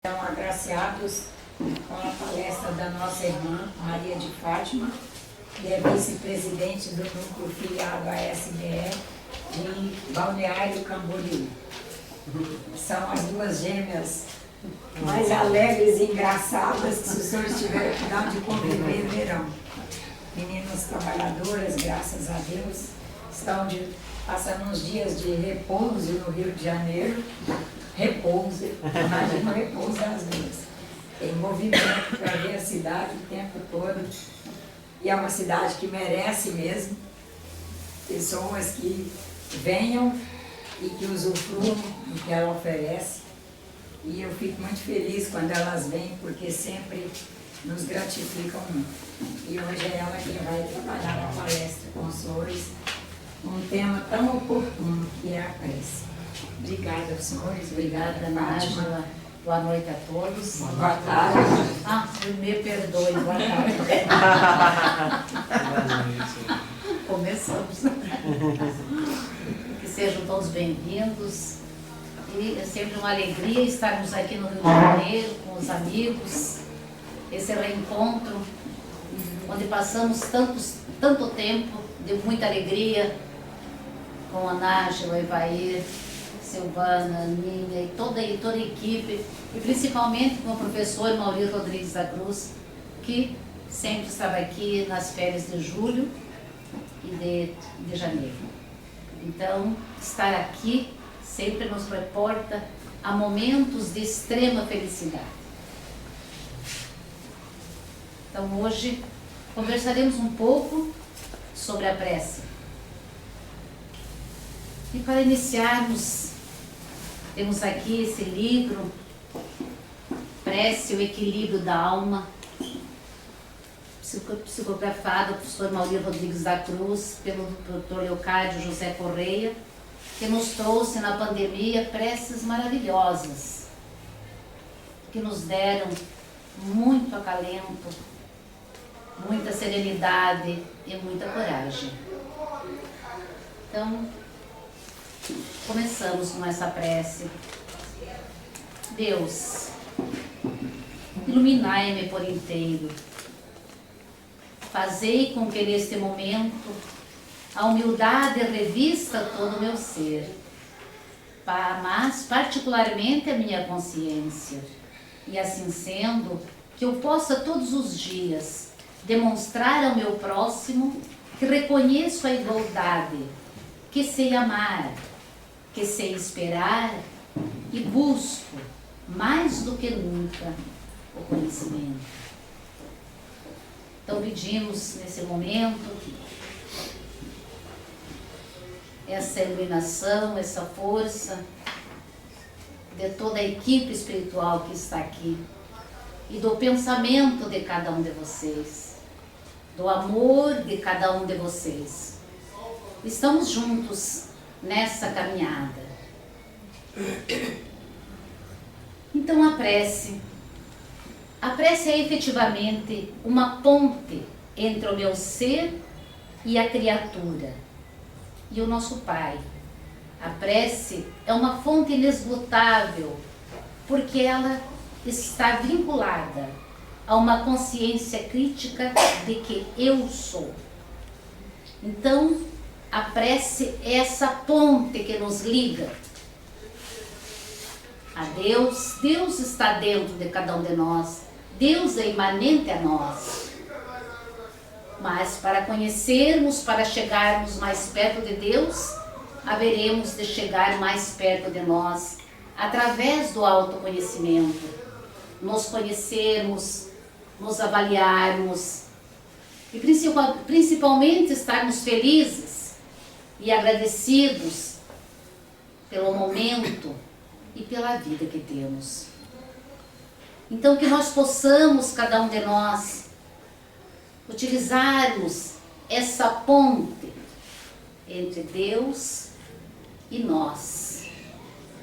Então, agraciados com a palestra da nossa irmã Maria de Fátima, que é vice-presidente do núcleo filiado à SBE de Balneário Camboriú. São as duas gêmeas mais alegres e engraçadas que, se os senhores tiverem cuidado de conviver, verão. Meninas trabalhadoras, graças a Deus, estão passando uns dias de repouso no Rio de Janeiro. Repouso, imagina o repouso das duas. Tem movimento para ver a cidade o tempo todo. E é uma cidade que merece mesmo pessoas que venham e que usufruam do que ela oferece. E eu fico muito feliz quando elas vêm, porque sempre nos gratificam muito. E hoje é ela quem vai trabalhar na palestra com os senhores um tema tão oportuno que é a prece. Obrigada, senhores. Obrigada, Nájila. Boa noite a todos. Boa tarde. Me perdoe, boa tarde. Começamos. Que sejam todos bem-vindos. E é sempre uma alegria estarmos aqui no Rio de Janeiro com os amigos. Esse reencontro, onde passamos tanto tempo de muita alegria com a Nájila, o Evair, Silvana, Ninha e toda a equipe, e principalmente com o professor Maurício Rodrigues da Cruz, que sempre estava aqui nas férias de julho e de janeiro. Então, estar aqui sempre nos reporta a momentos de extrema felicidade. Então, hoje conversaremos um pouco sobre a prece. E para iniciarmos, temos aqui esse livro, Prece, o Equilíbrio da Alma, psicografado pelo professor Maurício Rodrigues da Cruz, pelo Dr. Leocádio José Correia, que nos trouxe na pandemia preces maravilhosas, que nos deram muito acalento, muita serenidade e muita coragem. Então, começamos com essa prece. Deus, iluminai-me por inteiro. Fazei com que neste momento a humildade revista todo o meu ser, mas particularmente a minha consciência. E assim sendo, que eu possa todos os dias demonstrar ao meu próximo que reconheço a igualdade, que sei amar, que sei esperar e busco, mais do que nunca, o conhecimento. Então pedimos nesse momento essa iluminação, essa força de toda a equipe espiritual que está aqui e do pensamento de cada um de vocês, do amor de cada um de vocês. Estamos juntos nessa caminhada. Então a prece é efetivamente uma ponte entre o meu ser e a criatura e o nosso Pai. A prece é uma fonte inesgotável porque ela está vinculada a uma consciência crítica de que eu sou. Então, a prece é essa ponte que nos liga a Deus. Deus está dentro de cada um de nós. Deus é imanente a nós. Mas para conhecermos, para chegarmos mais perto de Deus, haveremos de chegar mais perto de nós através do autoconhecimento. Nos conhecermos, nos avaliarmos e principalmente estarmos felizes e agradecidos pelo momento e pela vida que temos. Então que nós possamos, cada um de nós, utilizarmos essa ponte entre Deus e nós,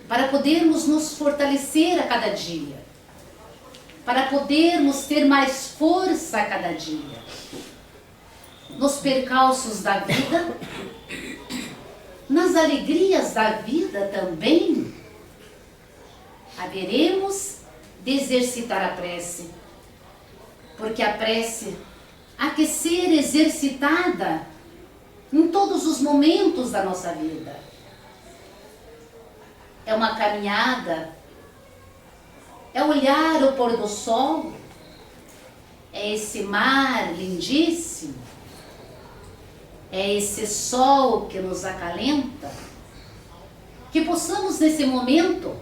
para podermos nos fortalecer a cada dia, para podermos ter mais força a cada dia, nos percalços da vida, nas alegrias da vida também, haveremos de exercitar a prece. Porque a prece há que ser exercitada em todos os momentos da nossa vida. É uma caminhada, é olhar o pôr do sol, é esse mar lindíssimo, é esse sol que nos acalenta, que possamos nesse momento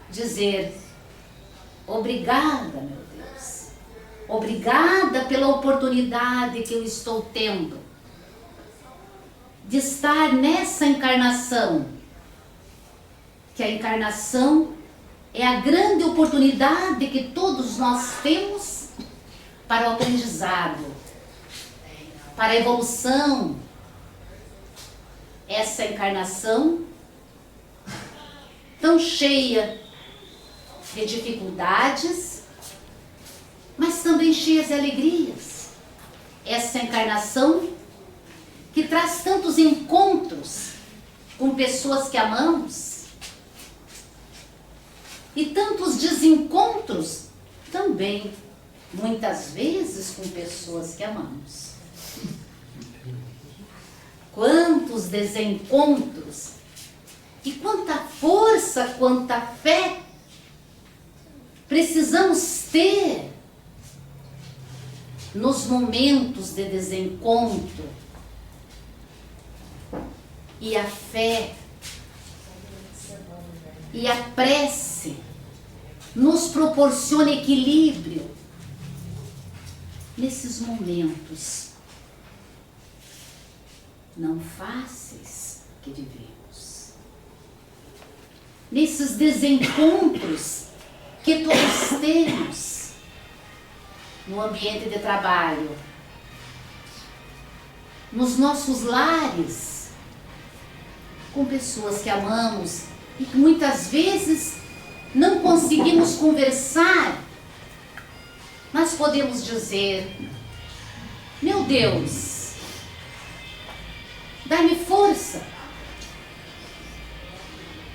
dizer: obrigada, meu Deus, obrigada pela oportunidade que eu estou tendo de estar nessa encarnação, que a encarnação é a grande oportunidade que todos nós temos para o aprendizado, para a evolução. Essa encarnação tão cheia de dificuldades, mas também cheia de alegrias. Essa encarnação que traz tantos encontros com pessoas que amamos e tantos desencontros também, muitas vezes, com pessoas que amamos. Quantos desencontros e quanta força, quanta fé precisamos ter nos momentos de desencontro. E a fé e a prece nos proporciona equilíbrio nesses momentos não fáceis que vivemos, nesses desencontros que todos temos no ambiente de trabalho, nos nossos lares, com pessoas que amamos e que muitas vezes não conseguimos conversar, mas podemos dizer: meu Deus, dá-me força,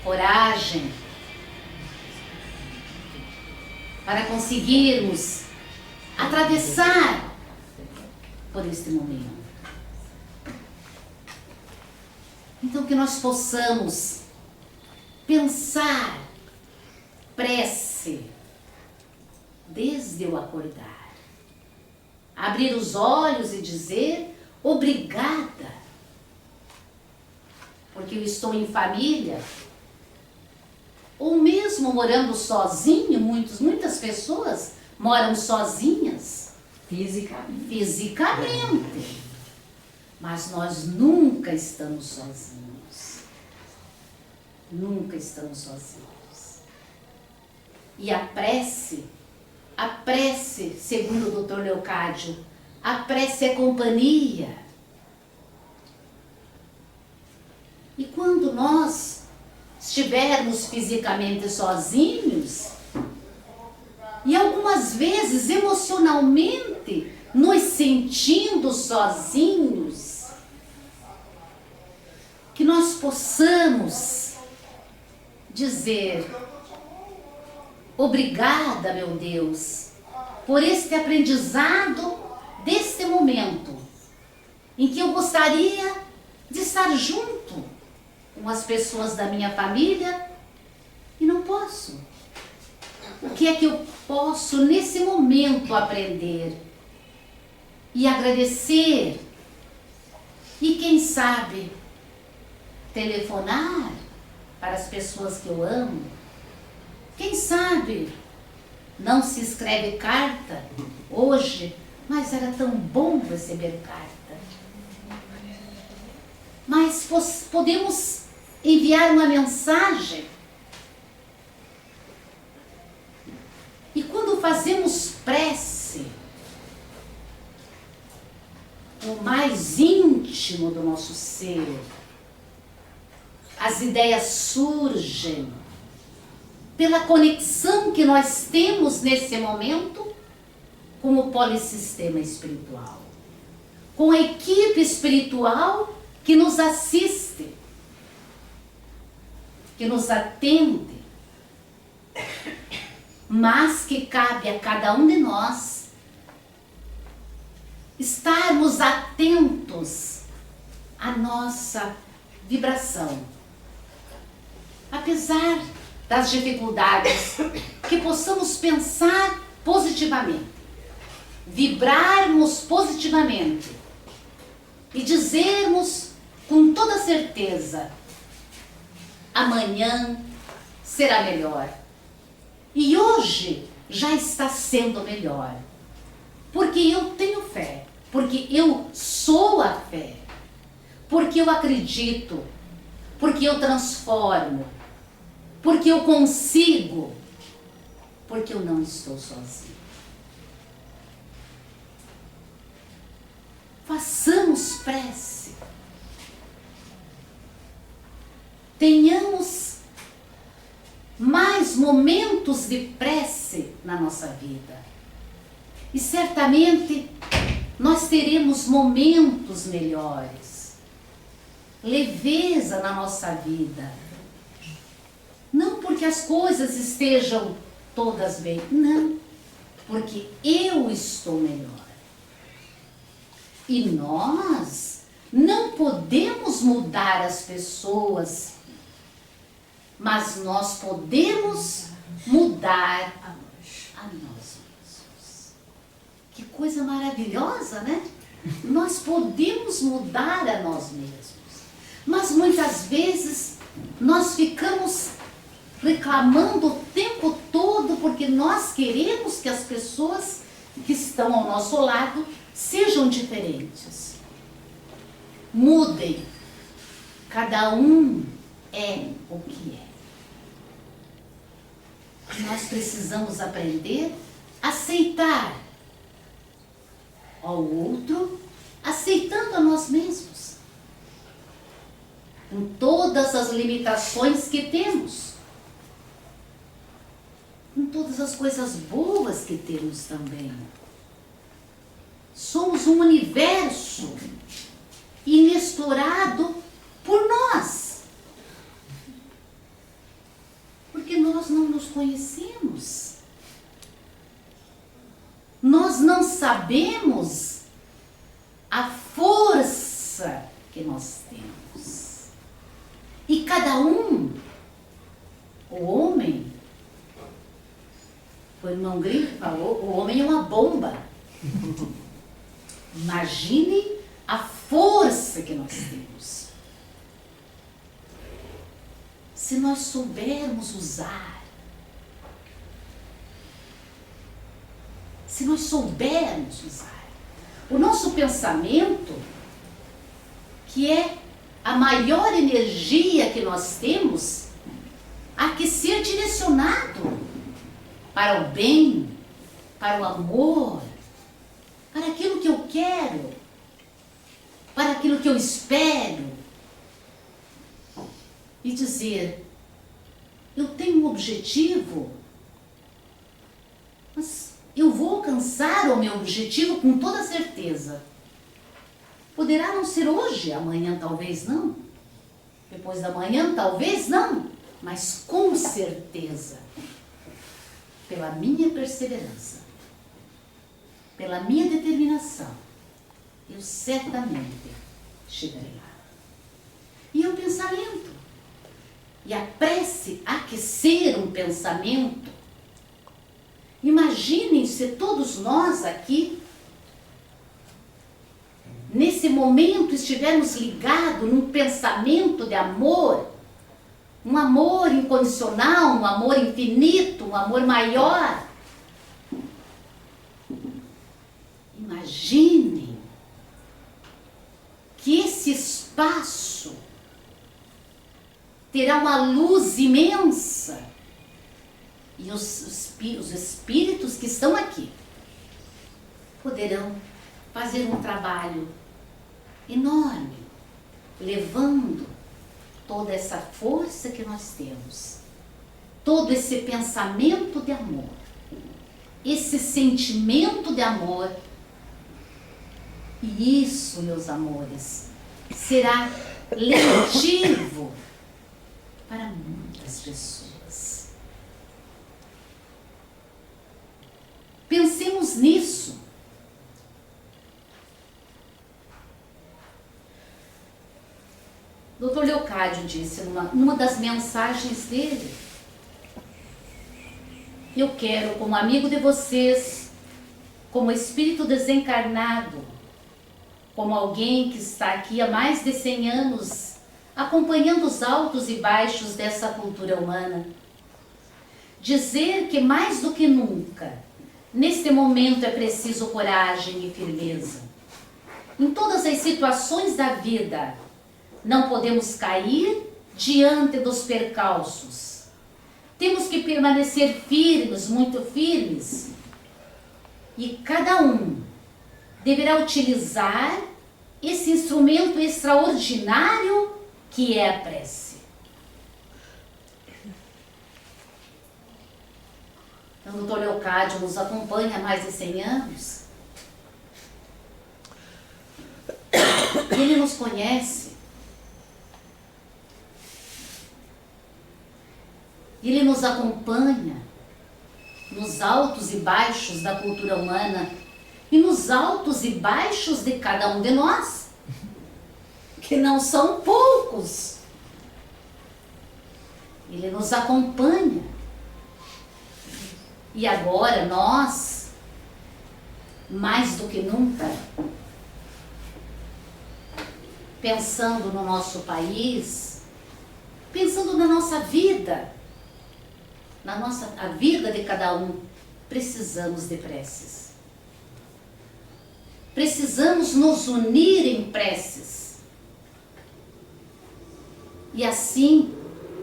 coragem, para conseguirmos atravessar por este momento. Então, que nós possamos pensar prece desde o acordar, abrir os olhos e dizer obrigada, porque eu estou em família, ou mesmo morando sozinho. Muitas pessoas moram sozinhas fisicamente. Mas nós nunca estamos sozinhos. Nunca estamos sozinhos. E a prece, segundo o Dr. Leocádio, a prece é companhia. E quando nós estivermos fisicamente sozinhos, e algumas vezes emocionalmente nos sentindo sozinhos, que nós possamos dizer obrigada, meu Deus, por este aprendizado deste momento, em que eu gostaria de estar junto com as pessoas da minha família e não posso. O que é que eu posso nesse momento aprender e agradecer? E quem sabe telefonar para as pessoas que eu amo? Quem sabe não se escreve carta hoje, mas era tão bom receber carta. Mas podemos enviar uma mensagem. E quando fazemos prece, o mais íntimo do nosso ser, as ideias surgem pela conexão que nós temos nesse momento com o polissistema espiritual, com a equipe espiritual que nos assiste, que nos atende. mas que cabe a cada um de nós estarmos atentos à nossa vibração. Apesar das dificuldades, que possamos pensar positivamente, vibrarmos positivamente e dizermos com toda certeza: amanhã será melhor. E hoje já está sendo melhor. Porque eu tenho fé, porque eu sou a fé, porque eu acredito, porque eu transformo, porque eu consigo, porque eu não estou sozinho. Façamos prece. Tenhamos mais momentos de prece na nossa vida. E certamente nós teremos momentos melhores. Leveza na nossa vida. Não porque as coisas estejam todas bem, não. Porque eu estou melhor. E nós não podemos mudar as pessoas, mas nós podemos mudar a nós mesmos. Que coisa maravilhosa, né? Nós podemos mudar a nós mesmos. Mas muitas vezes nós ficamos reclamando o tempo todo porque nós queremos que as pessoas que estão ao nosso lado sejam diferentes. Mudem. Cada um é o que é. Nós precisamos aprender a aceitar ao outro, aceitando a nós mesmos, com todas as limitações que temos, com todas as coisas boas que temos também. Somos um universo inesplorado por nós. Porque nós não nos conhecemos. Nós não sabemos a força que nós temos. E cada um, o homem, foi o irmão Grimm que falou, o homem é uma bomba. Imagine a força que nós temos. Se nós soubermos usar, se nós soubermos usar o nosso pensamento, que é a maior energia que nós temos, há que ser direcionado para o bem, para o amor, para aquilo que eu quero, para aquilo que eu espero. E dizer, eu tenho um objetivo, mas eu vou alcançar o meu objetivo com toda certeza. Poderá não ser hoje, amanhã talvez não, depois da manhã talvez não, mas com certeza, pela minha perseverança, pela minha determinação, eu certamente chegarei lá. E o pensamento. E a prece há que ser um pensamento. Imaginem se todos nós aqui, nesse momento, estivermos ligados num pensamento de amor, um amor incondicional, um amor infinito, um amor maior. Imaginem que esse espaço terá uma luz imensa e os espíritos que estão aqui poderão fazer um trabalho enorme, levando toda essa força que nós temos, todo esse pensamento de amor, esse sentimento de amor. E isso, meus amores, será letivo para muitas pessoas. Pensemos nisso. Dr. Leocádio disse numa das mensagens dele: eu quero, como amigo de vocês, como espírito desencarnado, como alguém que está aqui há mais de 100 anos, acompanhando os altos e baixos dessa cultura humana, dizer que mais do que nunca, neste momento é preciso coragem e firmeza. Em todas as situações da vida, não podemos cair diante dos percalços. Temos que permanecer firmes, muito firmes. E cada um deverá utilizar esse instrumento extraordinário que é a prece. Então, o Dr. Leocádio nos acompanha há mais de 100 anos. Ele nos conhece. Ele nos acompanha nos altos e baixos da cultura humana e nos altos e baixos de cada um de nós, que não são poucos. Ele nos acompanha. E agora nós, mais do que nunca, pensando no nosso país, pensando na nossa vida, a vida de cada um, precisamos de preces. Precisamos nos unir em preces. E assim,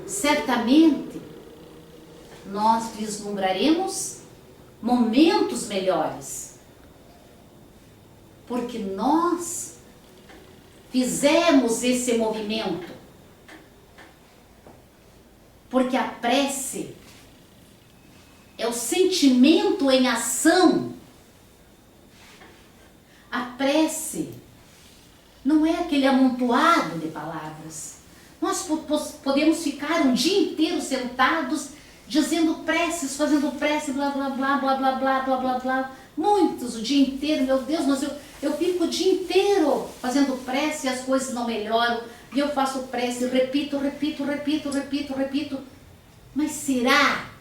certamente, nós vislumbraremos momentos melhores. Porque nós fizemos esse movimento. Porque a prece é o sentimento em ação. A prece não é aquele amontoado de palavras. Nós podemos ficar um dia inteiro sentados dizendo preces, fazendo prece, blá, blá, blá, blá, blá, blá, blá, blá, blá. Muitos o dia inteiro, meu Deus, mas eu fico o dia inteiro fazendo prece e as coisas não melhoram. E eu faço prece, repito. Mas será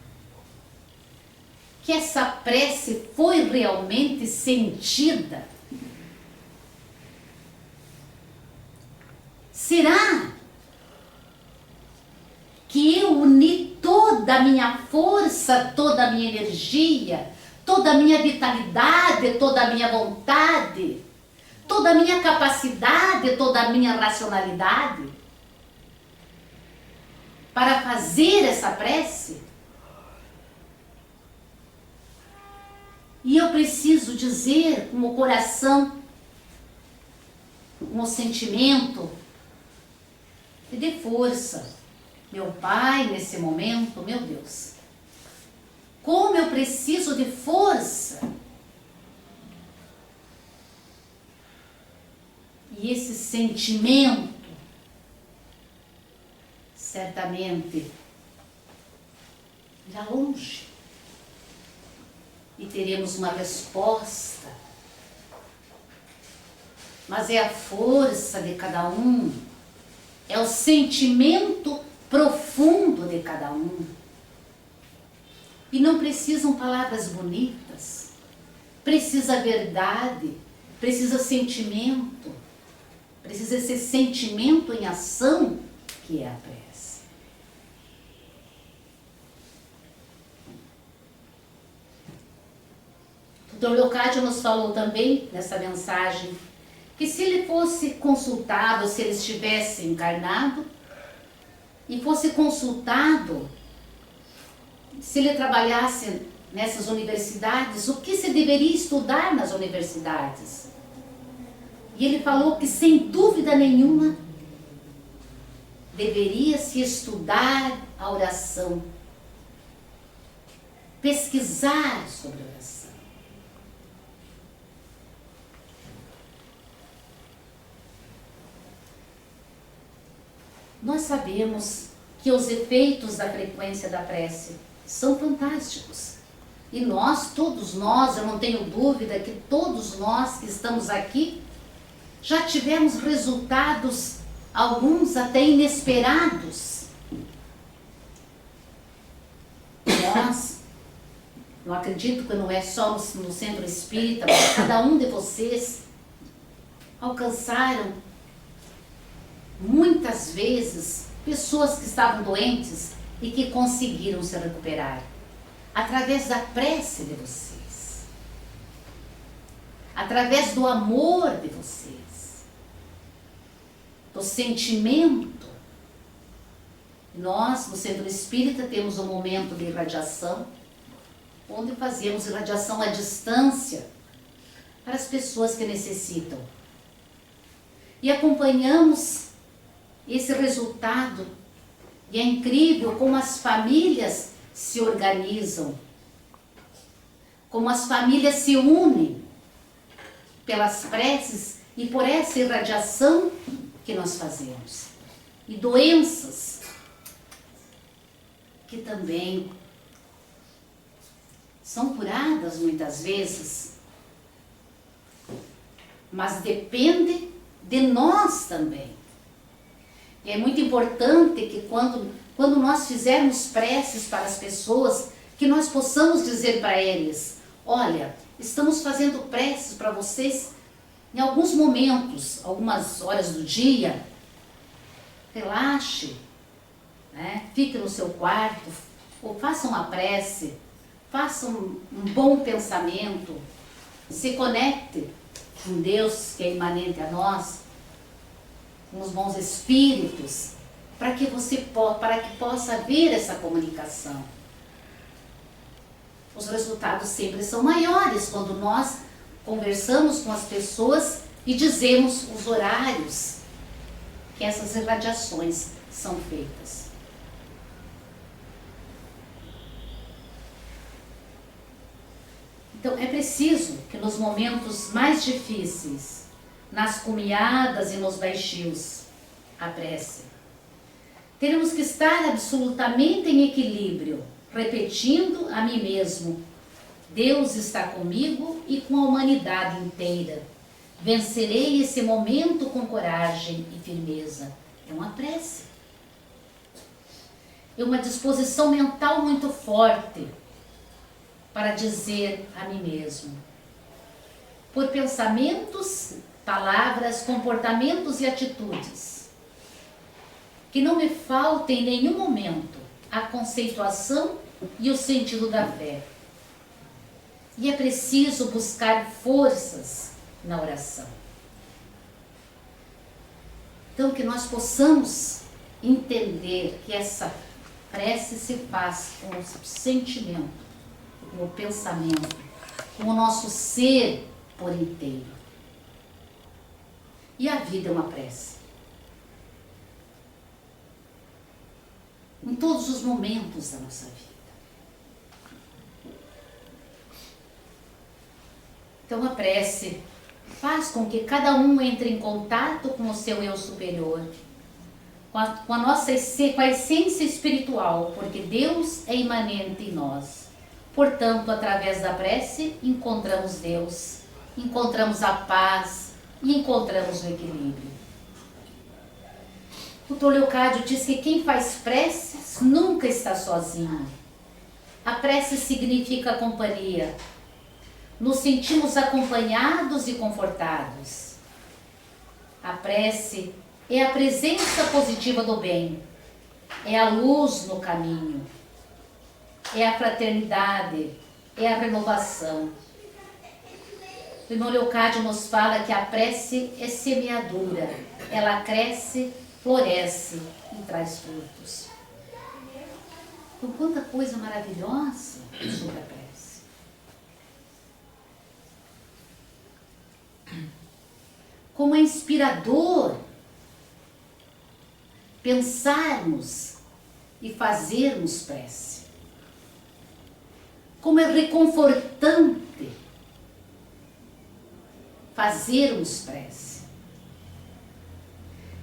que essa prece foi realmente sentida? Será que eu uni toda a minha força, toda a minha energia, toda a minha vitalidade, toda a minha vontade, toda a minha capacidade, toda a minha racionalidade para fazer essa prece? E eu preciso dizer com o coração, com o sentimento e de força: meu Pai, nesse momento, meu Deus, como eu preciso de força. E esse sentimento, certamente, irá longe. E teremos uma resposta. Mas é a força de cada um, é o sentimento profundo de cada um. E não precisam palavras bonitas, precisa verdade, precisa sentimento, precisa esse sentimento em ação que é a prece. O Dr. Leocádio nos falou também nessa mensagem que se ele fosse consultado, se ele estivesse encarnado e fosse consultado, se ele trabalhasse nessas universidades, o que se deveria estudar nas universidades? E ele falou que, sem dúvida nenhuma, deveria se estudar a oração, pesquisar sobre a oração. Nós sabemos que os efeitos da frequência da prece são fantásticos. E nós, todos nós, eu não tenho dúvida que todos nós que estamos aqui já tivemos resultados, alguns até inesperados. Nós, não acredito que não é só no centro espírita, mas cada um de vocês alcançaram muitas vezes pessoas que estavam doentes e que conseguiram se recuperar através da prece de vocês, através do amor de vocês, do sentimento. Nós, no Centro Espírita, temos um momento de irradiação, onde fazemos irradiação à distância para as pessoas que necessitam. E acompanhamos esse resultado. E é incrível como as famílias se organizam, como as famílias se unem pelas preces e por essa irradiação que nós fazemos. E doenças que também são curadas muitas vezes, mas depende de nós também. E é muito importante que quando nós fizermos preces para as pessoas, que nós possamos dizer para eles: olha, estamos fazendo preces para vocês em alguns momentos, algumas horas do dia. Relaxe, né? Fique no seu quarto, ou faça uma prece, faça um bom pensamento, se conecte com Deus que é imanente a nós, com os bons espíritos, para que possa haver essa comunicação. Os resultados sempre são maiores quando nós conversamos com as pessoas e dizemos os horários que essas irradiações são feitas. Então é preciso que nos momentos mais difíceis, nas cumiadas e nos baixios, a prece. Teremos que estar absolutamente em equilíbrio, repetindo a mim mesmo: Deus está comigo e com a humanidade inteira. Vencerei esse momento com coragem e firmeza. É uma prece. É uma disposição mental muito forte para dizer a mim mesmo, por pensamentos, palavras, comportamentos e atitudes, que não me falte em nenhum momento a conceituação e o sentido da fé. E é preciso buscar forças na oração. Então, que nós possamos entender que essa prece se faz com o sentimento, com o pensamento, com o nosso ser por inteiro. E a vida é uma prece. Em todos os momentos da nossa vida. Então a prece faz com que cada um entre em contato com o seu eu superior, com a nossa com a essência espiritual, porque Deus é imanente em nós. Portanto, através da prece, encontramos Deus, encontramos a paz e encontramos o equilíbrio. O Dr. Leocádio diz que quem faz preces nunca está sozinho. A prece significa companhia. Nos sentimos acompanhados e confortados. A prece é a presença positiva do bem, é a luz no caminho, é a fraternidade, é a renovação. O irmão Leocádio nos fala que a prece é semeadura, ela cresce, floresce e traz frutos. Então, quanta coisa maravilhosa sobre a prece. Como é inspirador pensarmos e fazermos prece. Como é reconfortante fazermos prece.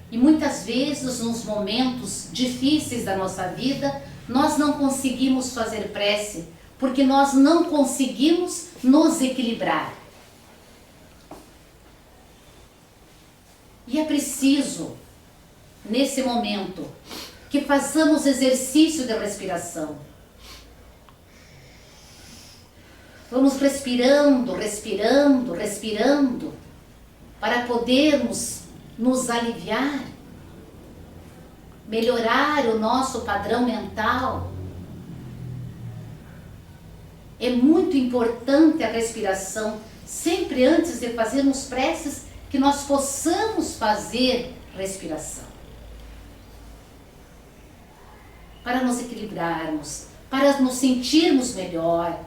E muitas vezes, nos momentos difíceis da nossa vida, nós não conseguimos fazer prece porque nós não conseguimos nos equilibrar. E é preciso, nesse momento, que façamos exercício de respiração. Vamos respirando, respirando, respirando, para podermos nos aliviar, melhorar o nosso padrão mental. É muito importante a respiração, sempre antes de fazermos preces, que nós possamos fazer respiração. Para nos equilibrarmos, para nos sentirmos melhor,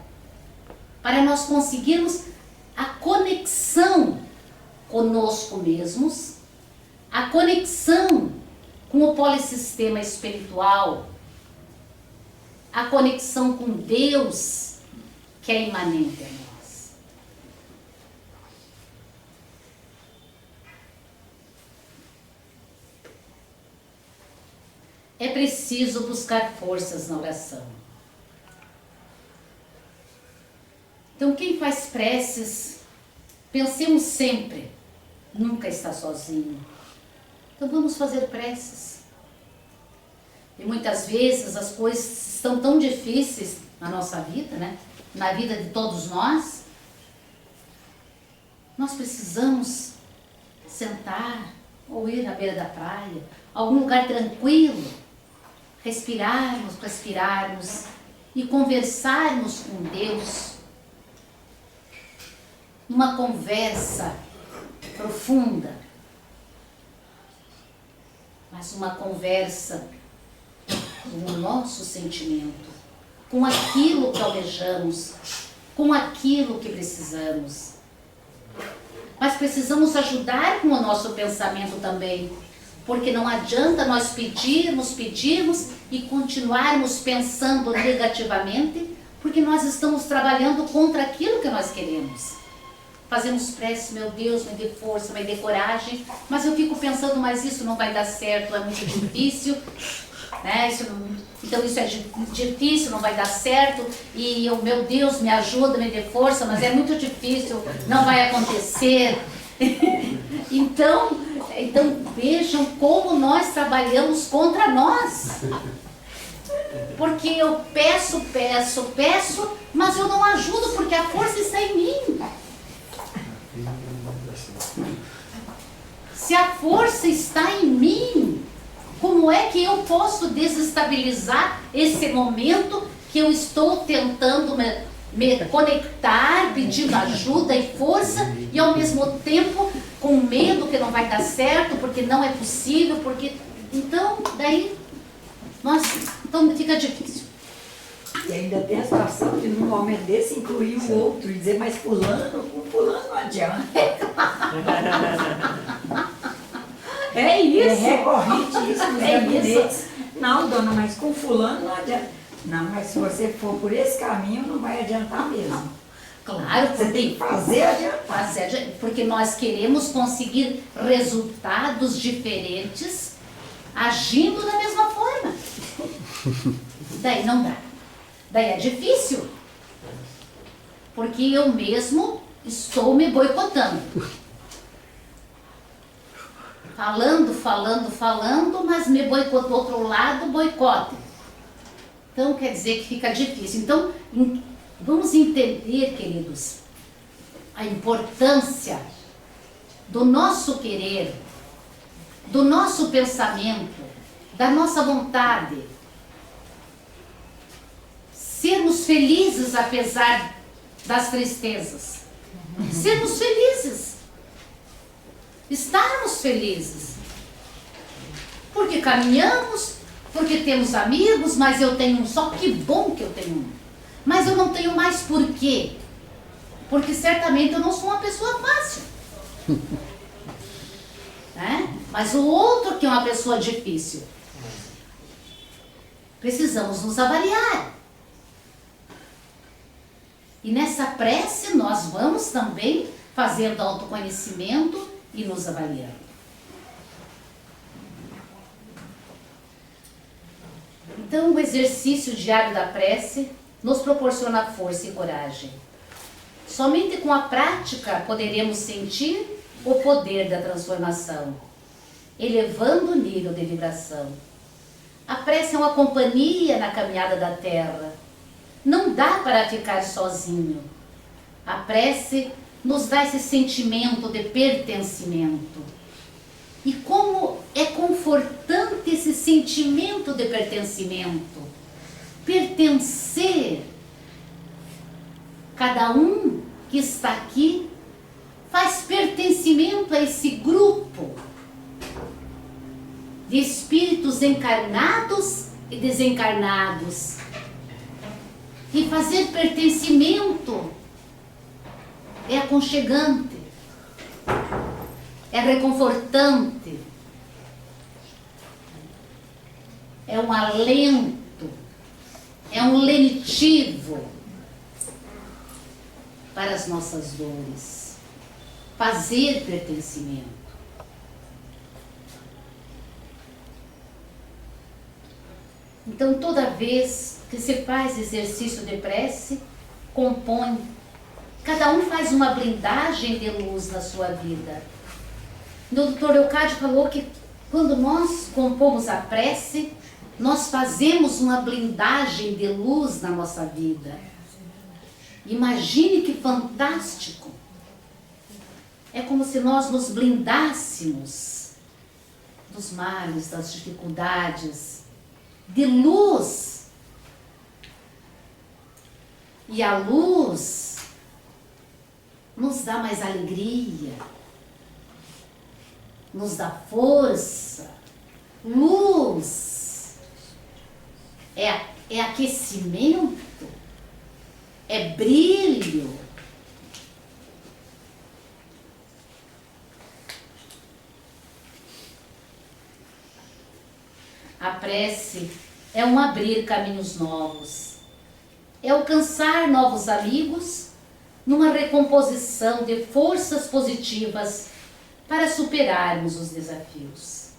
para nós conseguirmos a conexão conosco mesmos, a conexão com o polissistema espiritual, a conexão com Deus, que é imanente a nós. É preciso buscar forças na oração. Então, quem faz preces, pensemos sempre, nunca está sozinho. Então, vamos fazer preces. E muitas vezes as coisas estão tão difíceis na nossa vida, né? Na vida de todos nós. Nós precisamos sentar ou ir à beira da praia, algum lugar tranquilo, respirarmos e conversarmos com Deus. Uma conversa profunda, mas uma conversa com o nosso sentimento, com aquilo que almejamos, com aquilo que precisamos. Mas precisamos ajudar com o nosso pensamento também, porque não adianta nós pedirmos e continuarmos pensando negativamente, porque nós estamos trabalhando contra aquilo que nós queremos. Fazemos prece, meu Deus, me dê força, me dê coragem, mas eu fico pensando, mas isso não vai dar certo, é muito difícil, né? Então isso é difícil, não vai dar certo, e eu, meu Deus, me ajuda, me dê força, mas é muito difícil, não vai acontecer. Então vejam como nós trabalhamos contra nós. Porque eu peço, mas eu não ajudo, porque a força está em mim. Se a força está em mim, como é que eu posso desestabilizar esse momento que eu estou tentando me conectar, pedindo ajuda e força, e ao mesmo tempo com medo que não vai dar certo, porque não é possível, porque... Então, daí, então fica difícil. E ainda tem a situação de num momento desse incluir o outro e dizer, mas fulano não adianta. É isso. É recorrente isso nos gabinetes. Não, dona, mas com fulano não adianta. Não, mas se você for por esse caminho, não vai adiantar mesmo. Claro, você tem que fazer adiantar. Porque nós queremos conseguir resultados diferentes agindo da mesma forma. Daí não dá. Daí é difícil. Porque eu mesmo estou me boicotando. Falando, mas me boicota do outro lado, boicota. Então quer dizer que fica difícil. Então vamos entender, queridos, a importância do nosso querer, do nosso pensamento, da nossa vontade. Sermos felizes apesar das tristezas. Sermos felizes. Estarmos felizes. Porque caminhamos, porque temos amigos, mas eu tenho um só. Que bom que eu tenho um. Mas eu não tenho mais por quê? Porque certamente eu não sou uma pessoa fácil. Né? Mas o outro que é uma pessoa difícil. Precisamos nos avaliar. E nessa prece nós vamos também fazendo autoconhecimento e nos avaliando. Então o exercício diário da prece nos proporciona força e coragem. Somente com a prática poderemos sentir o poder da transformação, elevando o nível de vibração. A prece é uma companhia na caminhada da Terra. Não dá para ficar sozinho. A prece nos dá esse sentimento de pertencimento. E como é confortante esse sentimento de pertencimento. Pertencer. Cada um que está aqui faz pertencimento a esse grupo de espíritos encarnados e desencarnados. E fazer pertencimento é aconchegante, é reconfortante, é um alento, é um lenitivo para as nossas dores. Fazer pertencimento. Então, toda vez que se faz exercício de prece, compõe. Cada um faz uma blindagem de luz na sua vida. O Dr. Leocádio falou que quando nós compomos a prece, nós fazemos uma blindagem de luz na nossa vida. Imagine que fantástico! É como se nós nos blindássemos dos males, das dificuldades, de luz. E a luz nos dá mais alegria, nos dá força. Luz é aquecimento, é brilho. A prece é um abrir caminhos novos, é alcançar novos amigos numa recomposição de forças positivas para superarmos os desafios.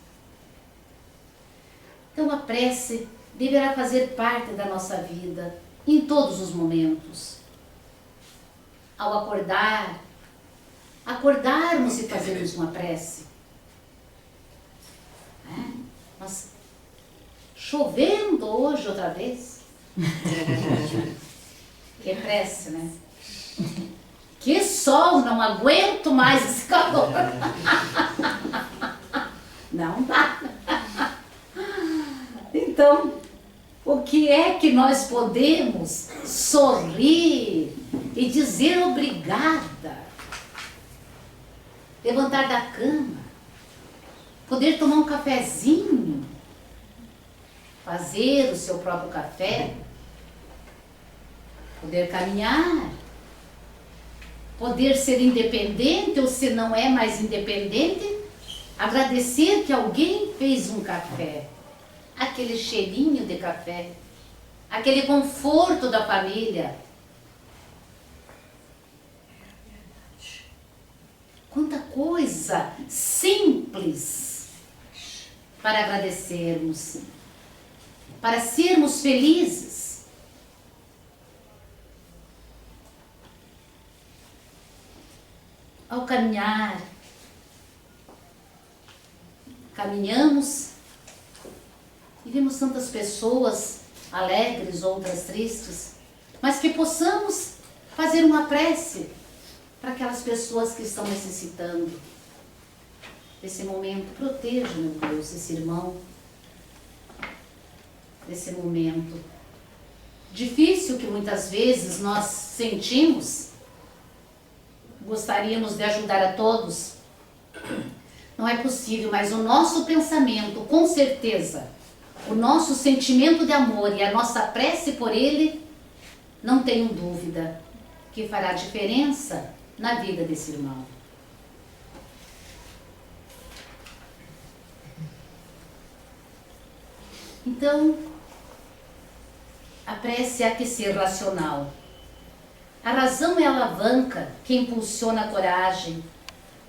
Então a prece deverá fazer parte da nossa vida em todos os momentos. Ao acordarmos e fazermos uma prece. Mas chovendo hoje outra vez. Que prece, né? Que sol, não aguento mais esse calor. Não dá. Então, o que é que nós podemos sorrir e dizer obrigada? Levantar da cama, poder tomar um cafezinho, fazer o seu próprio café, poder caminhar, poder ser independente ou se não é mais independente, agradecer que alguém fez um café, aquele cheirinho de café, aquele conforto da família. Quanta coisa simples para agradecermos, para sermos felizes. Ao caminhar, caminhamos e vemos tantas pessoas alegres, outras tristes, mas que possamos fazer uma prece para aquelas pessoas que estão necessitando desse momento. Proteja, meu Deus, esse irmão, desse momento difícil que muitas vezes nós sentimos. Gostaríamos de ajudar a todos. Não é possível, mas o nosso pensamento, com certeza, o nosso sentimento de amor e a nossa prece por ele, não tenho dúvida que fará diferença na vida desse irmão. Então, a prece há que ser racional. A razão é a alavanca que impulsiona a coragem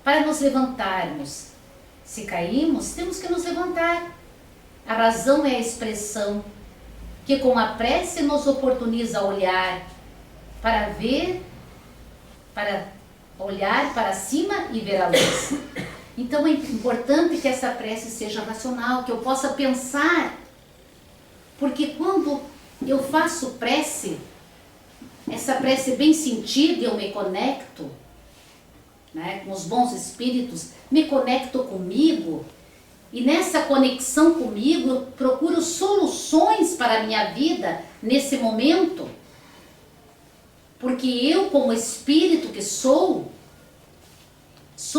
para nos levantarmos. Se caímos, temos que nos levantar. A razão é a expressão que com a prece nos oportuniza olhar para ver, para olhar para cima e ver a luz. Então é importante que essa prece seja racional, que eu possa pensar, porque quando eu faço prece, essa prece bem sentida, eu me conecto, né, com os bons espíritos, me conecto comigo, e nessa conexão comigo eu procuro soluções para a minha vida nesse momento, porque eu, como espírito que sou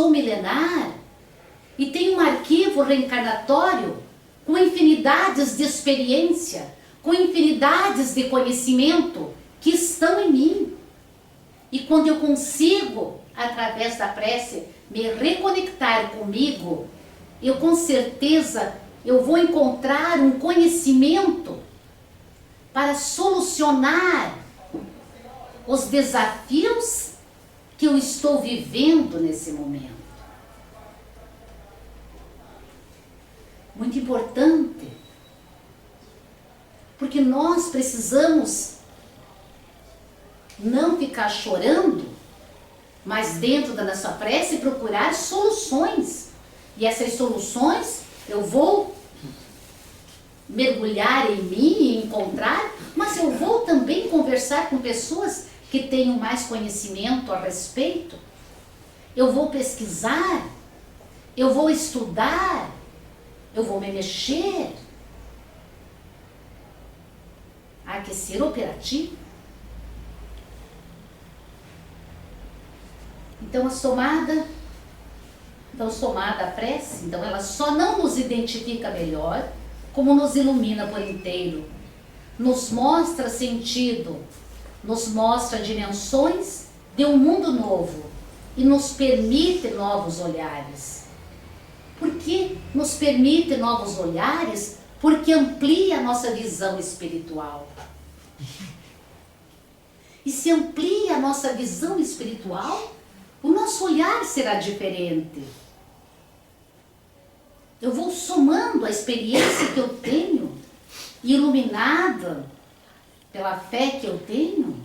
milenar e tenho um arquivo reencarnatório com infinidades de experiência, com infinidades de conhecimento que estão em mim. E quando eu consigo, através da prece, me reconectar comigo, eu com certeza eu vou encontrar um conhecimento para solucionar os desafios que eu estou vivendo nesse momento. Muito importante, porque nós precisamos não ficar chorando, mas dentro da nossa prece procurar soluções. E essas soluções eu vou mergulhar em mim e encontrar, mas eu vou também conversar com pessoas que tenham mais conhecimento a respeito. Eu vou pesquisar, eu vou estudar, eu vou me mexer. Há que ser operativo. Então, somada a prece, então ela só não nos identifica melhor, como nos ilumina por inteiro, nos mostra sentido, nos mostra dimensões de um mundo novo e nos permite novos olhares. Por que nos permite novos olhares? Porque amplia a nossa visão espiritual. E se amplia a nossa visão espiritual, o nosso olhar será diferente. Eu vou somando a experiência que eu tenho, iluminada pela fé que eu tenho,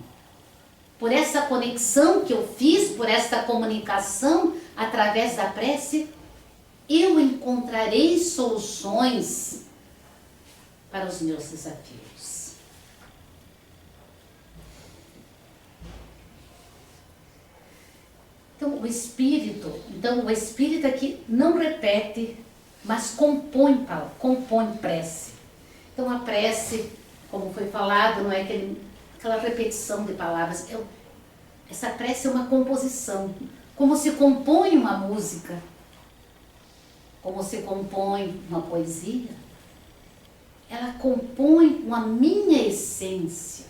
por essa conexão que eu fiz, por esta comunicação através da prece, eu encontrarei soluções para os meus desafios. Então o espírito aqui não repete, mas compõe prece. Então a prece, como foi falado, não é aquela repetição de palavras. Essa prece é uma composição, como se compõe uma música, como se compõe uma poesia. Ela compõe com a minha essência.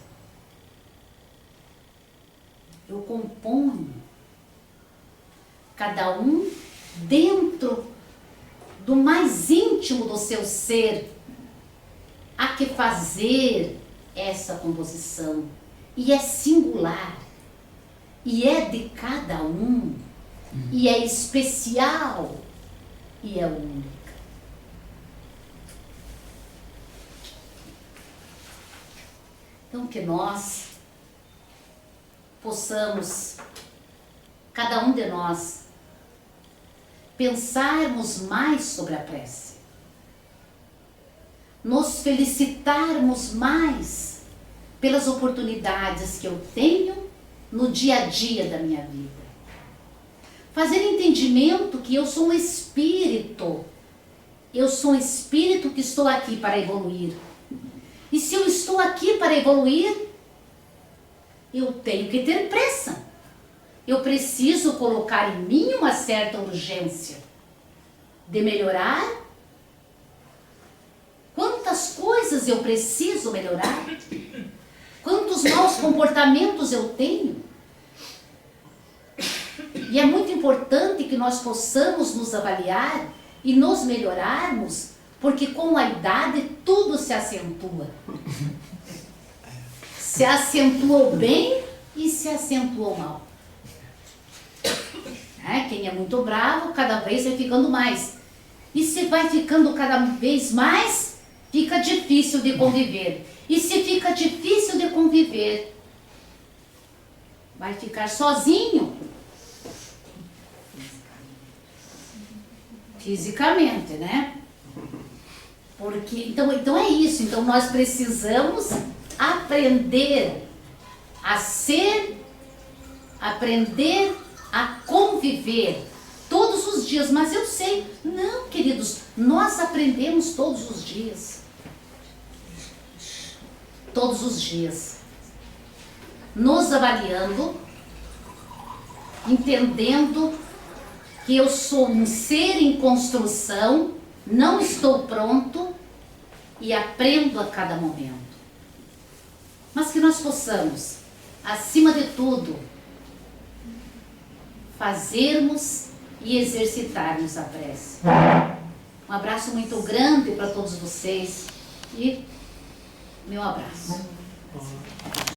Eu componho, cada um dentro do mais íntimo do seu ser. Há que fazer essa composição, e é singular, e é de cada um, e é especial, e é única. Então que nós possamos, cada um de nós, pensarmos mais sobre a prece, nos felicitarmos mais pelas oportunidades que eu tenho no dia a dia da minha vida. Fazer entendimento que eu sou um espírito que estou aqui para evoluir. E se eu estou aqui para evoluir, eu tenho que ter pressa. Eu preciso colocar em mim uma certa urgência de melhorar. Quantas coisas eu preciso melhorar? Quantos maus comportamentos eu tenho? E é muito importante que nós possamos nos avaliar e nos melhorarmos, porque com a idade tudo se acentua. Se acentuou bem e se acentuou mal. Quem é muito bravo, cada vez vai ficando mais. E se vai ficando cada vez mais, fica difícil de conviver. E se fica difícil de conviver, vai ficar sozinho. Fisicamente, né? Porque, então é isso. Então nós precisamos aprender a ser, aprender a conviver todos os dias. Mas eu sei, não, queridos, nós aprendemos todos os dias. Todos os dias. Nos avaliando, entendendo que eu sou um ser em construção, não estou pronto e aprendo a cada momento. Mas que nós possamos, acima de tudo, fazermos e exercitarmos a prece. Um abraço muito grande para todos vocês e meu abraço.